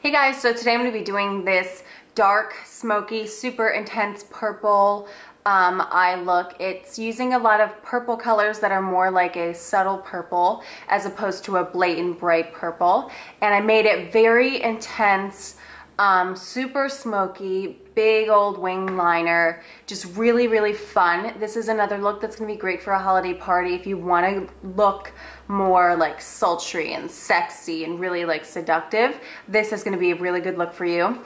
Hey guys, so today I'm going to be doing this dark, smoky, super intense purple eye look. It's using a lot of purple colors that are more like a subtle purple as opposed to a blatant bright purple. And I made it very intense, super smoky, big old wing liner, just really, really fun. This is another look that's gonna be great for a holiday party if you wanna look more like sultry and sexy and really like seductive. This is gonna be a really good look for you.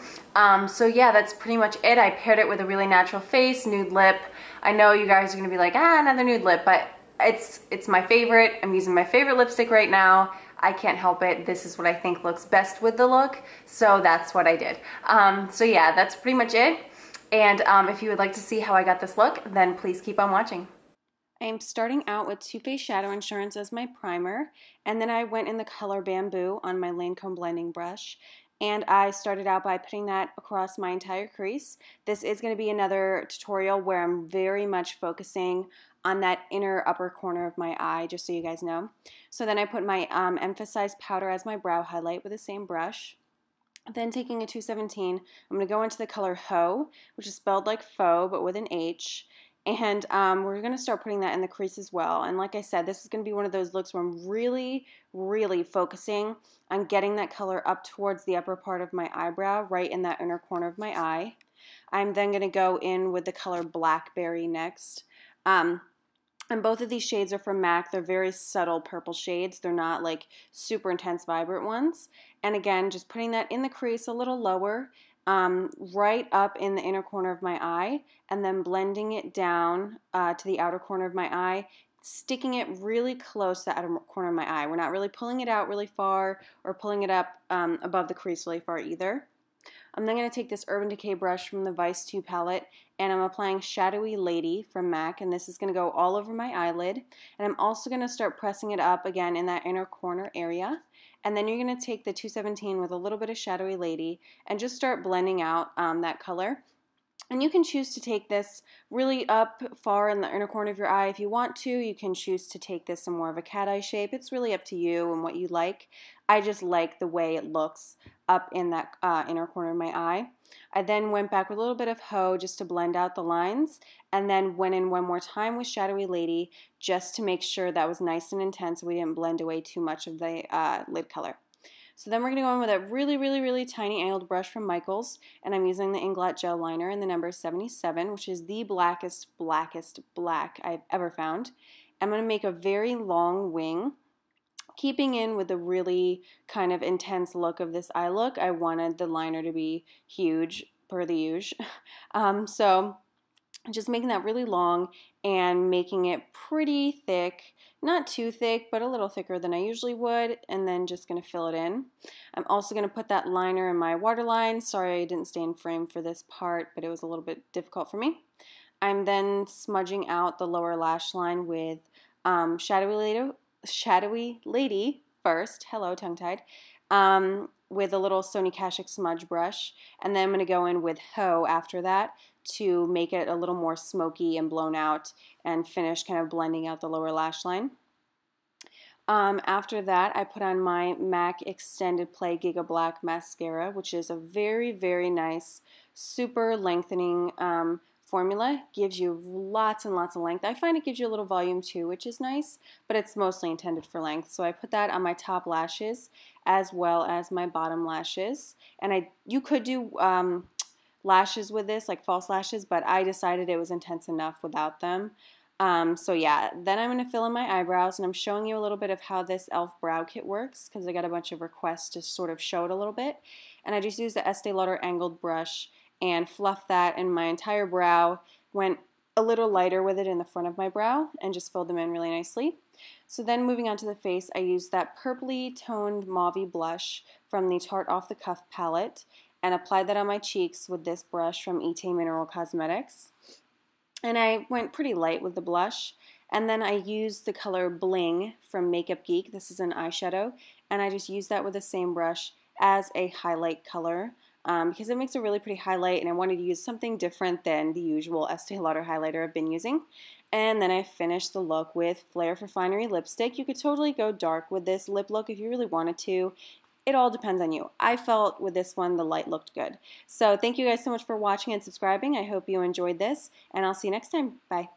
So yeah, that's pretty much it. I paired it with a really natural face, nude lip. I know you guys are gonna be like, another nude lip, but it's my favorite. I'm using my favorite lipstick right now. I can't help it. This is what I think looks best with the look, so that's what I did. So yeah, that's pretty much it. And if you would like to see how I got this look, then please keep on watching. I am starting out with Too Faced Shadow Insurance as my primer, and then I went in the color Bamboo on my Lancome blending brush. And I started out by putting that across my entire crease. This is going to be another tutorial where I'm very much focusing on that inner upper corner of my eye, just so you guys know. So then I put my emphasized powder as my brow highlight with the same brush. Then taking a 217, I'm going to go into the color haux, which is spelled like faux but with an H. And we're going to start putting that in the crease as well. And like I said, this is going to be one of those looks where I'm really, really focusing on getting that color up towards the upper part of my eyebrow, right in that inner corner of my eye. I'm then going to go in with the color Blackberry next. And both of these shades are from MAC. They're very subtle purple shades. They're not like super intense, vibrant ones. And again, just putting that in the crease a little lower, right up in the inner corner of my eye, and then blending it down to the outer corner of my eye, sticking it really close to the outer corner of my eye. We're not really pulling it out really far or pulling it up above the crease really far either. I'm then going to take this Urban Decay brush from the Vice 2 palette, and I'm applying Shadowy Lady from MAC, and this is going to go all over my eyelid. And I'm also going to start pressing it up again in that inner corner area. And then you're going to take the 217 with a little bit of Shadowy Lady and just start blending out that color. And you can choose to take this really up far in the inner corner of your eye if you want to. You can choose to take this in more of a cat eye shape. It's really up to you and what you like. I just like the way it looks up in that inner corner of my eye. I then went back with a little bit of haux just to blend out the lines, and then went in one more time with Shadowy Lady just to make sure that was nice and intense so we didn't blend away too much of the lid color. So then we're going to go in with a really, really, really tiny angled brush from Michaels, and I'm using the Inglot gel liner in the number 77, which is the blackest black I've ever found. I'm going to make a very long wing, keeping in with the really kind of intense look of this eye look. I wanted the liner to be huge, per the usual. So just making that really long and making it pretty thick. Not too thick, but a little thicker than I usually would, and then just going to fill it in. I'm also going to put that liner in my waterline. Sorry I didn't stay in frame for this part, but it was a little bit difficult for me. I'm then smudging out the lower lash line with Shadowy Lady first. Hello, tongue-tied. With a little Sony Kashuk smudge brush, and then I'm going to go in with haux after that to make it a little more smoky and blown out and finish kind of blending out the lower lash line. After that, I put on my MAC Extended Play Giga Black Mascara, which is a very, very nice, super lengthening formula. Gives you lots and lots of length. I find it gives you a little volume too, which is nice, but it's mostly intended for length. So I put that on my top lashes as well as my bottom lashes. And you could do lashes with this, like false lashes, but I decided it was intense enough without them. So yeah, then I'm going to fill in my eyebrows, and I'm showing you a little bit of how this e.l.f. brow kit works because I got a bunch of requests to sort of show it a little bit. And I just used the Estee Lauder angled brush and fluffed that in my entire brow, went a little lighter with it in the front of my brow, and just filled them in really nicely. So then moving on to the face, I used that purpley toned mauve blush from the Tarte Off the Cuff palette, and applied that on my cheeks with this brush from Ite Mineral Cosmetics. And I went pretty light with the blush. And then I used the color Bling from Makeup Geek. This is an eyeshadow. And I just used that with the same brush as a highlight color because it makes a really pretty highlight, and I wanted to use something different than the usual Estee Lauder highlighter I've been using. And then I finished the look with Flair for Finery lipstick. You could totally go dark with this lip look if you really wanted to. It all depends on you. I felt with this one the light looked good. So thank you guys so much for watching and subscribing. I hope you enjoyed this, and I'll see you next time. Bye.